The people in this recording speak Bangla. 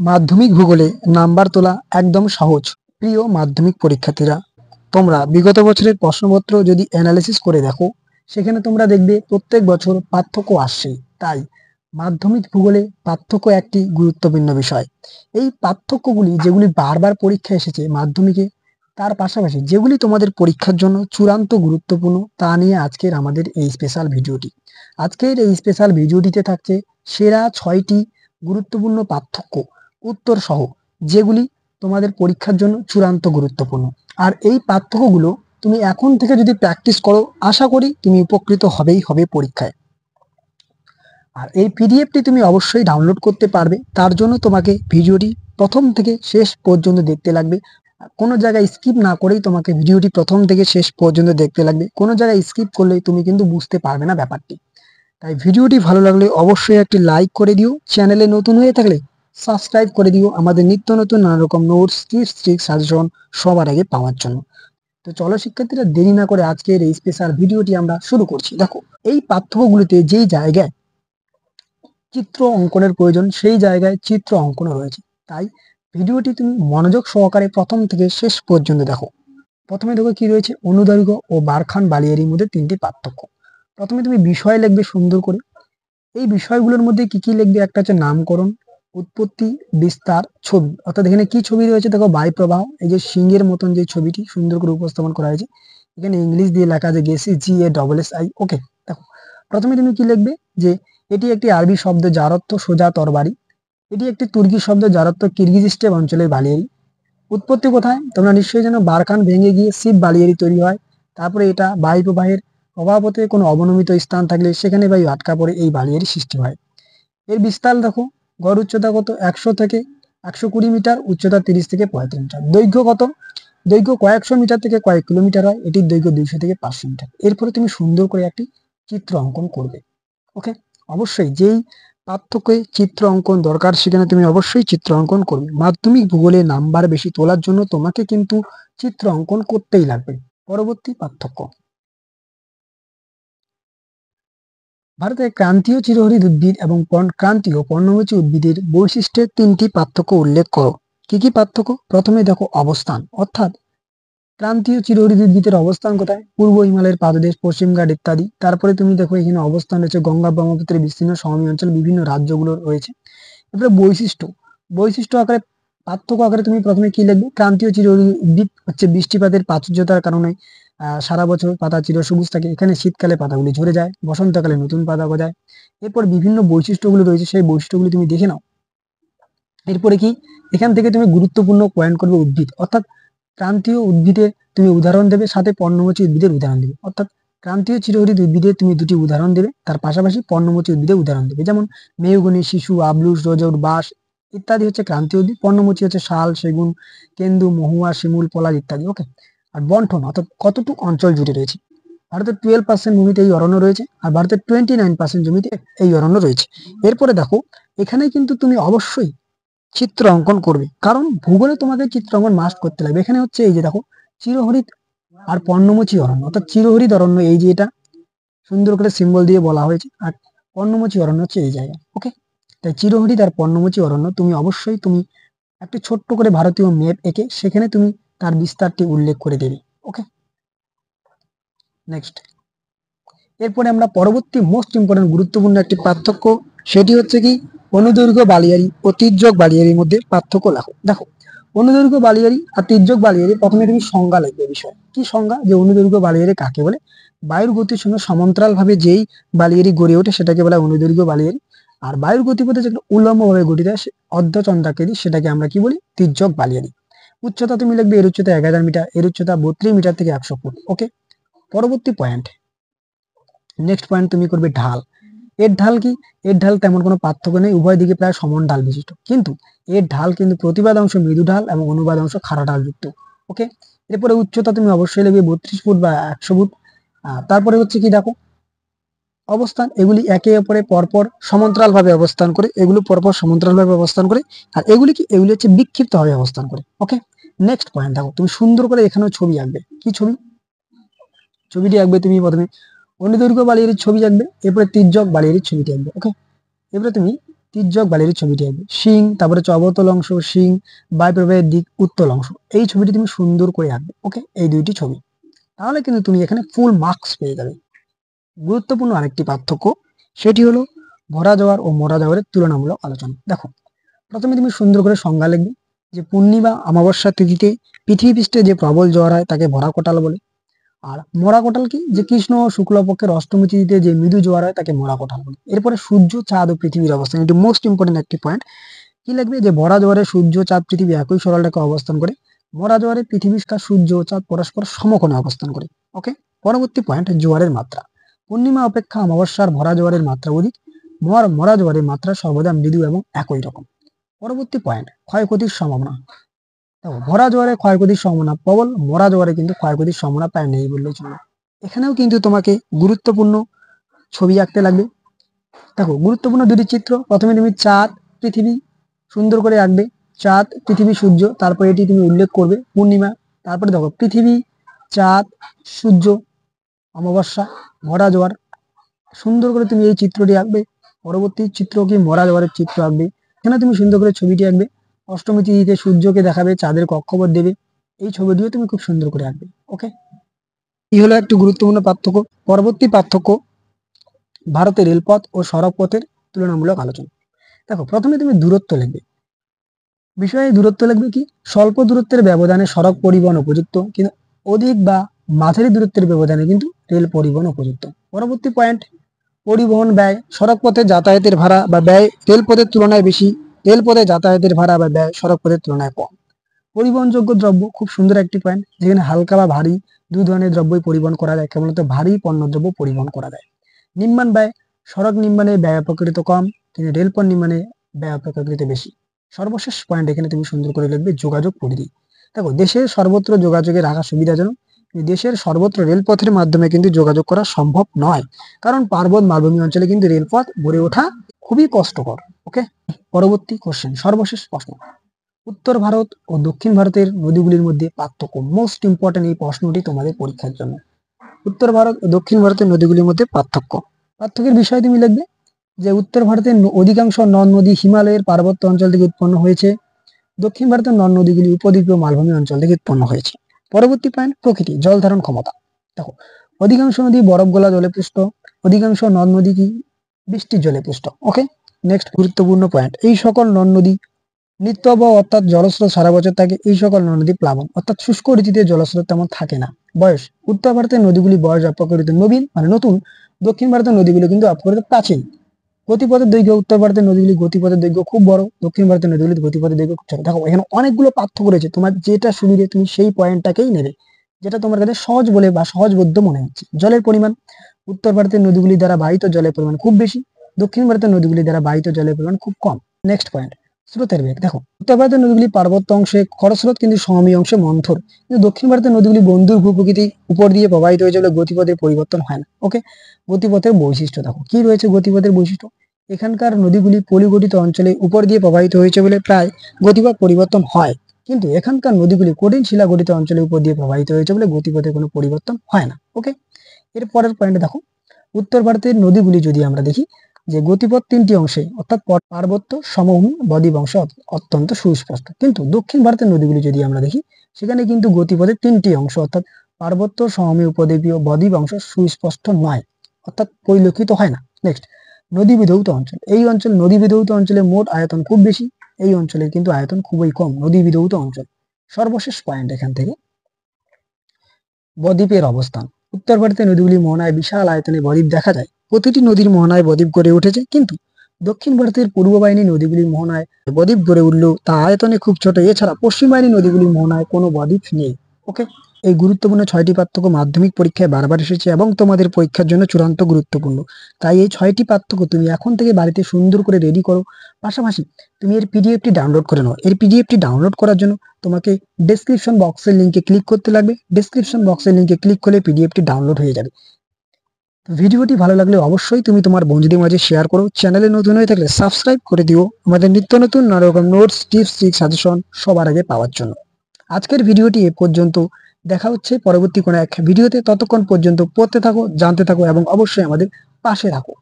মাধ্যমিক ভূগোলে নাম্বার তোলা একদম সহজ। প্রিয় মাধ্যমিক পরীক্ষার্থীরা, তোমরা বিগত বছরের প্রশ্নপত্র যদি অ্যানালিসিস করে দেখো, সেখানে তোমরা দেখবে প্রত্যেক বছর পার্থক্য আসছেই। তাই মাধ্যমিক ভূগোলে পার্থক্য একটি গুরুত্বপূর্ণ বিষয়। এই পার্থক্যগুলি যেগুলি বারবার পরীক্ষা এসেছে মাধ্যমিকে, তার পাশাপাশি যেগুলি তোমাদের পরীক্ষার জন্য চূড়ান্ত গুরুত্বপূর্ণ, তা নিয়ে আজকের আমাদের এই স্পেশাল ভিডিওটি। আজকের এই স্পেশাল ভিডিওটিতে থাকছে সেরা 6টি গুরুত্বপূর্ণ পার্থক্য উত্তর সহ, যেগুলি তোমাদের পরীক্ষার জন্য চূড়ান্ত গুরুত্বপূর্ণ। আর এই পার্থক্যগুলো তুমি এখন থেকে যদি প্র্যাকটিস করো, আশা করি তুমি উপকৃত হবেই হবে পরীক্ষায়। আর এই পিডিএফটি তুমি অবশ্যই ডাউনলোড করতে পারবে। তার জন্য তোমাকে ভিডিওটি প্রথম থেকে শেষ পর্যন্ত দেখতে লাগবে। কোনো জায়গায় স্কিপ না করেই তোমাকে ভিডিওটি প্রথম থেকে শেষ পর্যন্ত দেখতে লাগবে। কোনো জায়গায় স্কিপ করলে তুমি কিন্তু বুঝতে পারবে না ব্যাপারটি। তাই ভিডিওটি ভালো লাগলে অবশ্যই একটি লাইক করে দিও। চ্যানেলে নতুন হয়ে থাকলে সাবস্ক্রাইব করে দিও আমাদের নিত্য নতুন নানা রকম নোটস, টিপস, ট্রিক্স, সাজেশন সবার আগে পাওয়ার জন্য। তো চলো শিক্ষার্থীরা, দেরি না করে আজকের এই স্পেশাল ভিডিওটি আমরা শুরু করছি। দেখো, এই পাঠ্যগুলিতে যেই জায়গায় চিত্র অঙ্কনের প্রয়োজন, সেই জায়গায় চিত্র অঙ্কন রয়েছে। তাই ভিডিওটি তুমি মনোযোগ সহকারে প্রথম থেকে শেষ পর্যন্ত দেখো। প্রথমে দেখো কি রয়েছে, অনুদৈর্ঘ্য ও বারখান বালিয়ারির মধ্যে 3টি পার্থক্য। প্রথমে তুমি বিষয় লিখবে সুন্দর করে। এই বিষয়গুলোর মধ্যে কি কি লিখবে, একটা হচ্ছে নামকরণ, উৎপত্তি, বিস্তার, ছবি। অর্থাৎ এখানে কি ছবি রয়েছে দেখো, বায়ু প্রবাহ, এই যে সিংহের মতন যে ছবিটি সুন্দর করে উপস্থাপন করা হয়েছে। এখানে ইংলিশ দিয়ে লেখা আছে GASSI। ওকে, দেখো প্রথমে তুমি কি লিখবে, যে এটি একটি আরবি শব্দ যার অর্থ সোজা তরবারি। এটি একটি তুর্কি শব্দ যার অর্থ কিরগিজ স্টেপ অঞ্চলের বালিয়ারি। উৎপত্তি কোথায়, তোমরা নিশ্চয়ই জানো, বারখান ভেঙে গিয়ে শিব বালিয়ারি তৈরি হয়। তারপরে এটা বায়ু প্রবাহের প্রভাবতে কোনো অবনমিত স্থান থাকলে সেখানে বায়ু আটকা পড়ে এই বালিয়ারি সৃষ্টি হয়। এর বিস্তার দেখো, গড় উচ্চতা কত, 100 থেকে 120 মিটার, উচ্চতা 30 থেকে 35 মিটার। দৈর্ঘ্য কত, দৈর্ঘ্য কয়েকশো মিটার থেকে কয়েক কিলোমিটার হয়। এটির দৈর্ঘ্য 200 থেকে 500 মিটার। এরপরে তুমি সুন্দর করে একটি চিত্র অঙ্কন করবে। ওকে, অবশ্যই যেই পার্থক্যে চিত্র অঙ্কন দরকার সেখানে তুমি অবশ্যই চিত্র অঙ্কন করবে। মাধ্যমিক ভূগোলে নাম্বার বেশি তোলার জন্য তোমাকে কিন্তু চিত্র অঙ্কন করতেই লাগবে। পরবর্তী পার্থক্য, ভারতের ক্রান্তীয় চিরহরিৎ উদ্ভিদ এবং ক্রান্তীয় পর্ণমোচী উদ্ভিদের বৈশিষ্ট্যের 3টি পার্থক্য উল্লেখ করো। কি কি পার্থক্য? প্রথমে দেখো অবস্থান, অর্থাৎ ক্রান্তীয় চিরহরিৎ উদ্ভিদের অবস্থান কোথায়, পূর্ব হিমালয়ের পাদদেশ, পশ্চিম ঘাট ইত্যাদি। তারপরে তুমি দেখো এখানে অবস্থান রয়েছে গঙ্গা ব্রহ্মপুত্রের বিস্তীর্ণ সমভূমি অঞ্চল, বিভিন্ন রাজ্যগুলো রয়েছে। এরপরে বৈশিষ্ট্য, বৈশিষ্ট্য আকারে পার্থক্য আকারে তুমি প্রথমে কি লিখবে, ক্রান্তীয় চিরহরিৎ উদ্ভিদ হচ্ছে বৃষ্টিপাতের প্রাচুর্যতার কারণে সারা বছর পাতা চিরসবুজ থাকে। এখানে শীতকালে পাতাগুলি ঝরে যায়, বসন্তকালে নতুন পাতা গজায়। এরপর বিভিন্ন বৈশিষ্ট্যগুলো রয়েছে, সেই বৈশিষ্ট্যগুলি তুমি দেখে নাও। এরপরে কি, এখান থেকে তুমি গুরুত্বপূর্ণ পয়েন্ট করবে উদ্ভিদ, অর্থাৎ ক্রান্তীয় উদ্ভিদের তুমি উদাহরণ দেবে, সাথে পর্ণমোচী উদ্ভিদের উদাহরণ দেবে। অর্থাৎ ক্রান্তীয় চিরহরিৎ উদ্ভিদের তুমি 2টি উদাহরণ দেবে, তার পাশাপাশি পর্ণমোচী উদ্ভিদের উদাহরণ দেবে। যেমন মেহগনি, শিশু, আবলুস, রজর, বাঁশ ইত্যাদি হচ্ছে ক্রান্তীয় উদ্ভিদ। পর্ণমোচী হচ্ছে শাল, সেগুন, কেন্দু, মহুয়া, শিমুল, পলাশ ইত্যাদি। ওকে, আর বন্টন অর্থাৎ কতটুকু অঞ্চল জুড়ে রয়েছে। ভারতের 12% ভূমিতে এই অরণ্য রয়েছে, আর ভারতের 29% জমিতে এই অরণ্য রয়েছে। এরপরে দেখো, এখানে কিন্তু তুমি অবশ্যই চিত্র অঙ্কন করবে, কারণ ভূগোলে তোমাদের চিত্র অঙ্কন মাস্ট করতে লাগবে। এখানে হচ্ছে এই যে দেখো, চিরহরিৎ আর পর্ণমোচী অরণ্য, অর্থাৎ চিরহরিৎ অরণ্য এই যে এটা সুন্দর করে সিম্বল দিয়ে বলা হয়েছে, আর পর্ণমোচী অরণ্য হচ্ছে এই জায়গা। ওকে, তাই চিরহরিৎ আর পর্ণমোচী অরণ্য তুমি অবশ্যই তুমি একটি ছোট্ট করে ভারতীয় ম্যাপ এঁকে সেখানে তুমি তার বিস্তারটি উল্লেখ করে দেবে। ওকে, নেক্সট। এরপরে আমরা পরবর্তী মোস্ট ইম্পর্টেন্ট গুরুত্বপূর্ণ একটি পার্থক্য, সেটি হচ্ছে কি, অনুদৈর্ঘ্য বালিয়ারি ও তির্যক বালিয়ারির মধ্যে পার্থক্য লেখো। দেখো, অনুদৈর্ঘ্য বালিয়ারি আর তির্যক বালিয়ারি, প্রথমে তুমি সংজ্ঞা লিখবে। বিষয় কি সংজ্ঞা, যে অনুদৈর্ঘ্য বালিয়ারি কাকে বলে, বায়ুর গতির সঙ্গে সমান্তরাল ভাবে যেই বালিয়ারি গড়ে ওঠে সেটাকে বলা হয় অনুদৈর্ঘ্য বালিয়ারি। আর বায়ুর গতিপথে যেগুলো উল্লম্ব ভাবে গঠিত হয় অর্ধচন্দ্রাকৃতি, সেটাকে আমরা কি বলি, তির্যক বালিয়ারি। উচ্চতা তুমি লিখবে, এর উচ্চতা 1000 মিটার, এর উচ্চতা 32 মিটার থেকে 100 ফুট। ওকে, পরবর্তী পয়েন্ট, নেক্সট পয়েন্ট তুমি করবে ঢাল। এর ঢাল কি, এর ঢাল তেমন কোনো পার্থক্য নেই, উভয় দিকে প্রায় সমান ঢাল বিশিষ্ট, কিন্তু এর ঢাল কিন্তু প্রতিবাদ অংশ মৃদু ঢাল এবং অনুবাদ অংশ খাড়া ঢাল যুক্ত। ওকে, এরপরে উচ্চতা তুমি অবশ্যই লিখবে 32 ফুট বা 100 ফুট। তারপরে হচ্ছে কি দেখো, অবস্থান, এগুলি একে অপরে পরপর সমান্তরাল ভাবে অবস্থান করে, এগুলো পরপর সমান্তরাল ভাবে অবস্থান করে। আর এগুলি কি, এগুলি হচ্ছে বিক্ষিপ্ত ভাবে অবস্থান করে। ওকে, নেক্সট পয়েন্ট দেখো, তুমি সুন্দর করে এখানেও ছবি আঁকবে। কি ছবি, ছবিটি আঁকবে তুমি প্রথমে অনুদৈর্ঘ্য বালিয়ারির ছবি আঁকবে, এরপরে তির্যক বালিয়ারির ছবিটি আঁকবে। ওকে, এরপরে তুমি তির্যক বালির ছবিটি আঁকবে। শিং, তারপরে হচ্ছে অবতল অংশ, শিং, বায়ুপ্রবাহের দিক, উত্তল অংশ, এই ছবিটি তুমি সুন্দর করে আঁকবে। ওকে, এই দুইটি ছবি, তাহলে কিন্তু তুমি এখানে ফুল মার্কস পেয়ে যাবে। গুরুত্বপূর্ণ আরেকটি পার্থক্য, সেটি হলো ভরা জোয়ার ও মরা জোয়ারের তুলনামূলক আলোচনা। দেখো, প্রথমে তুমি সুন্দর করে সংজ্ঞা লিখবে যে পূর্ণিমা অমাবস্যা তিথিতে পৃথিবী পৃষ্ঠে যে প্রবল জোয়ার হয় তাকে ভরা কোটাল বলে। আর মরা কোটাল কি, যে কৃষ্ণ ও শুক্লপক্ষের অষ্টমী তিথিতে যে মৃদু জোয়ার হয় তাকে মরা কোটাল বলে। এরপরে সূর্য, চাঁদ ও পৃথিবীর অবস্থান, এটি মোস্ট ইম্পর্টেন্ট একটি পয়েন্ট। কি লিখবে, যে ভরা জোয়ারে সূর্য, চাঁদ, পৃথিবী একই সরল রেখায় অবস্থান করে। মরা জোয়ারে পৃথিবীর সূর্য ও চাঁদ পরস্পর সমকোণে অবস্থান করে। ওকে, পরবর্তী পয়েন্ট, জোয়ারের মাত্রা। পূর্ণিমা অপেক্ষা অমাবস্যার ভরা জোয়ারের মাত্রা অধিক। মরা জোয়ারের মাত্রা সর্বদা মৃদু এবং একই রকম। পরবর্তী পয়েন্ট, ক্ষয়ক্ষতির সম্ভাবনা। দেখো, ভরা জোয়ারে ক্ষয়ক্ষতির সম্ভাবনা প্রবল, মরা জোয়ারে কিন্তু ক্ষয়ক্ষতির সম্ভাবনা প্রায় নেই বললেই চলে। এখানেও কিন্তু তোমাকে গুরুত্বপূর্ণ ছবি আঁকতে লাগবে। দেখো, গুরুত্বপূর্ণ দুটি চিত্র, প্রথমে তুমি চাঁদ, পৃথিবী সুন্দর করে আঁকবে। চাঁদ, পৃথিবী, সূর্য, তারপরে এটি তুমি উল্লেখ করবে পূর্ণিমা। তারপরে দেখো, পৃথিবী, চাঁদ, সূর্য, অমাবস্যা, ভরা জোয়ার, সুন্দর করে তুমি এই চিত্রটি আঁকবে। পরবর্তী চিত্র কি, মরা জোয়ারের চিত্র আঁকবে। এখানে তুমি সুন্দর করে ছবিটি আঁকবে। অষ্টমী তিথিতে সূর্যকে দেখাবে, চাঁদের কক্ষপথ দেবে, এই ছবিটিও তুমি খুব সুন্দর করে আঁকবে। ওকে, এই হলো একটি গুরুত্বপূর্ণ পার্থক্য। পরবর্তী পার্থক্য, ভারতের রেলপথ ও সড়ক পথের তুলনামূলক আলোচনা। দেখো, প্রথমে তুমি দূরত্ব লিখবে। বিষয়ে দূরত্ব লিখবে কি, স্বল্প দূরত্বের ব্যবধানে সড়ক পরিবহন উপযুক্ত, কিন্তু অধিক বা মাঝারি দূরত্বের ব্যবধানে কিন্তু রেল পরিবহন উপযুক্ত। পরবর্তী পয়েন্ট, পরিবহন ব্যয়। সড়ক পথে যাতায়াতের ভাড়া বা ব্যয় রেলপথের তুলনায় বেশি, রেলপথে যাতায়াতের ভাড়া বা ব্যয় সড়ক পথের তুলনায় কম। পরিবহনযোগ্য দ্রব্য, খুব সুন্দর একটি পয়েন্ট, যেখানে হালকা বা ভারী দুই ধরনের দ্রব্যই পরিবহন করা যায়, কেবলমাত্র ভারী পণ্যদ্রব্য পরিবহন করা যায়। নির্মাণ ব্যয়, সড়ক নির্মাণে ব্যয় অপেক্ষাকৃত কম, কিন্তু রেলপথ নির্মাণে ব্যয় অপেক্ষাকৃত বেশি। সর্বশেষ পয়েন্ট, এখানে তুমি সুন্দর করে লিখবে যোগাযোগ পরিধি। দেখো, দেশের সর্বত্র যোগাযোগে রাখা সুবিধাজনক, দেশের সর্বত্র রেলপথের মাধ্যমে কিন্তু যোগাযোগ করা সম্ভব নয়, কারণ পার্বত্য মালভূমি অঞ্চলে কিন্তু রেলপথ গড়ে ওঠা খুবই কষ্টকর। ওকে, পরবর্তী কোশ্চেন, সর্বশেষ প্রশ্ন, উত্তর ভারত ও দক্ষিণ ভারতের নদীগুলির মধ্যে পার্থক্য। মোস্ট ইম্পর্টেন্ট এই প্রশ্নটি তোমাদের পরীক্ষার জন্য। উত্তর ভারত ও দক্ষিণ ভারতের নদীগুলির মধ্যে পার্থক্য। পার্থক্যের বিষয় তুমি লিখবে যে উত্তর ভারতের অধিকাংশ নদ নদী হিমালয়ের পার্বত্য অঞ্চল থেকে উৎপন্ন হয়েছে, দক্ষিণ ভারতের নদ নদীগুলি উপদ্বীপীয় মালভূমি অঞ্চল থেকে উৎপন্ন হয়েছে। পরবর্তী পয়েন্ট, প্রকৃতি, জল ধারণ ক্ষমতা। দেখো, অধিকাংশ নদী বরফ গলা জলে পুষ্ট, অধিকাংশ নদ নদী কি বৃষ্টির জলে পুষ্ট। ওকে, নেক্সট গুরুত্বপূর্ণ পয়েন্ট, এই সকল নদ নদী নিত্যপ্রবাহ অর্থাৎ জলস্রোত সারা বছর থাকে, এই সকল নদী প্লাবন অর্থাৎ শুষ্ক ঋতুতে জলস্রোত তেমন থাকে না। বয়স, উত্তর ভারতের নদীগুলি বয়স অপেক্ষাকৃত নবীন মানে নতুন, দক্ষিণ ভারতের নদীগুলি কিন্তু অপেক্ষাকৃত প্রাচীন। গতিপথের দৈর্ঘ্য, উত্তর ভারতের নদীগুলি গতিপথের দৈর্ঘ্য খুব বড়, দক্ষিণ ভারতের নদীগুলি গতিপথের দৈর্ঘ্য খুব ছোট। দেখো, এখানে অনেকগুলো পার্থক্য রয়েছে, তোমার যেটা সুবিধে তুমি সেই পয়েন্টটাকেই নেবে, যেটা তোমার কাছে সহজ বলে বা সহজবোধ্য মনে হচ্ছে। জলের পরিমাণ, উত্তর ভারতের নদীগুলি দ্বারা বাহিত জলের পরিমাণ খুব বেশি, দক্ষিণ ভারতের নদীগুলি দ্বারা বাহিত জলের পরিমাণ খুব কম। নেক্সট পয়েন্ট, স্রোতের বেগ। দেখো, উত্তর ভারতের নদীগুলি পার্বত্য অংশে খরস্রোত কিন্তু সমভূমি অংশে মন্থর, কিন্তু দক্ষিণ ভারতের নদীগুলি বন্ধুর ভূপ্রকৃতি উপর দিয়ে প্রবাহিত হয়ে যাবে, গতিপথের পরিবর্তন হয় না। ওকে, গতিপথের বৈশিষ্ট্য দেখো কি রয়েছে, গতিপথের বৈশিষ্ট্য, এখানকার নদীগুলি পলিগঠিত অঞ্চলে উপর দিয়ে প্রবাহিত হয়েছে বলে প্রায় গতিপথ পরিবর্তন হয়, কিন্তু এখানকার নদীগুলি কঠিন শিলা গঠিত অঞ্চলের উপর দিয়ে প্রবাহিত হয়েছে বলে গতিপথে কোনো পরিবর্তন হয় না। ওকে, এর পরের পয়েন্টে দেখো, উত্তর ভারতের নদীগুলি যদি আমরা দেখি যে গতিপথ তিনটি অংশে অর্থাৎ পার্বত্য, সমভূমি, বদ্বীপ অংশে অত্যন্ত সুস্পষ্ট, কিন্তু দক্ষিণ ভারতের নদীগুলি যদি আমরা দেখি সেখানে কিন্তু গতিপথের তিনটি অংশ অর্থাৎ পার্বত্য, সমভূমি, উপদ্বীপীয়, বদ্বীপ অংশ সুস্পষ্ট নয়, অর্থাৎ পরিলক্ষিত হয় না। নেক্সট, নদী বিধৌত অঞ্চল। এই অঞ্চল, নদী বিধৌত অঞ্চলে মোট আয়তন খুব বেশি, এই অঞ্চলের কিন্তু আয়তন খুবই কম, নদী বিধৌত অঞ্চল। সর্বশেষ পয়েন্ট এখান থেকে, বদ্বীপের অবস্থান। উত্তর ভারতের নদীগুলি মোহনায় বিশাল আয়তনে বদ্বীপ দেখা যায়, প্রতিটি নদীর মোহনায় বদ্বীপ গড়ে উঠেছে, কিন্তু দক্ষিণ ভারতের পূর্ব বাহিনী নদীগুলির মোহনায় বদ্বীপ গড়ে উঠলেও তা আয়তনে খুব ছোট, এছাড়া পশ্চিম বাহিনী নদীগুলির মোহনায় কোনো বদ্বীপ নেই। ওকে, এই গুরুত্বপূর্ণ 6টি পার্থক্য মাধ্যমিক পরীক্ষায় বারবার এসেছে এবং তোমাদের পরীক্ষার জন্য চূড়ান্ত গুরুত্বপূর্ণ। তাই এই 6টি পার্থক্য তুমি এখন থেকে বাড়িতে সুন্দর করে রেডি করো, পাশাপাশি তুমি এর পিডিএফটি ডাউনলোড করে নাও। এর পিডিএফটি ডাউনলোড করার জন্য তোমাকে ডেসক্রিপশন বক্সের লিঙ্কে ক্লিক করতে লাগবে, ডেসক্রিপশন বক্সের লিঙ্কে ক্লিক করলে পিডিএফটি ডাউনলোড হয়ে যাবে। ভিডিওটি ভালো লাগলে অবশ্যই তুমি তোমার বন্ধুদের মাঝে শেয়ার করো, চ্যানেলে নতুন হয়ে থাকলে সাবস্ক্রাইব করে দিও আমাদের নিত্য নতুন নানা রকম নোটস, টিপস, ট্রিক্স, সাজেশন সবার আগে পাওয়ার জন্য। আজকের ভিডিওটি এ পর্যন্ত, দেখা হচ্ছে পরবর্তী কোনো এক ভিডিওতে, ততক্ষণ পর্যন্ত পড়তে থাকো, জানতে থাকো এবং অবশ্যই আমাদের পাশে থাকো।